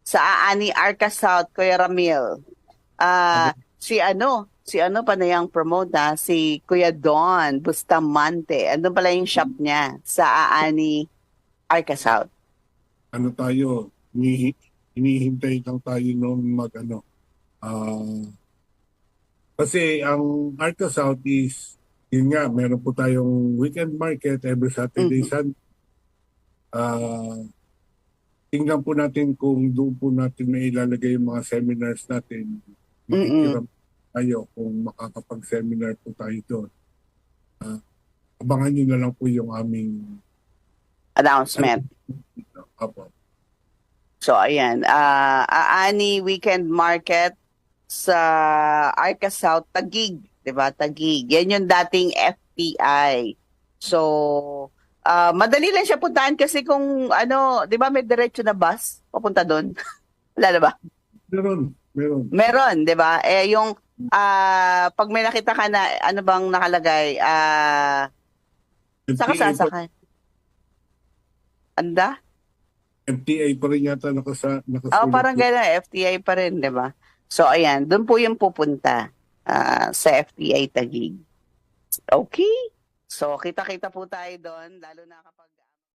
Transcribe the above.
Sa Aani Arca South, Kuya Ramil. Aba, Si ano pa na yung promote si Kuya Don Bustamante. Ano pala yung shop niya sa Aani Arca South? ano tayo, hinihintay lang tayo noon ah, kasi ang Arca South is, yun nga, meron po tayong weekend market every Saturday, Mhm. Sunday. Ah, tingnan po natin kung doon po natin may ilalagay yung mga seminars natin. Mm-mm. Makikiram tayo kung makakapag-seminar po tayo doon. Ah, abangan nyo na lang po yung aming Announcement. Apo. So, ayan. Aani Weekend Market sa Arca South, Taguig. 'Di ba? Taguig. Yan yung dating FTI. So, madali lang siya puntahan kasi kung ano, 'di ba may diretso na bus papunta doon? Wala na ba? Meron. Meron, 'di ba? Yung pag may nakita ka na ano bang nakalagay, saan ka FTA pa, sasakay? Anda? FTA pa rin yata Oh, nakasulat parang doon. gano'n, FTI pa rin, 'di ba? So ayan, doon po yung pupunta sa FTI Taguig. Okay? So kita-kita po tayo doon lalo na kapag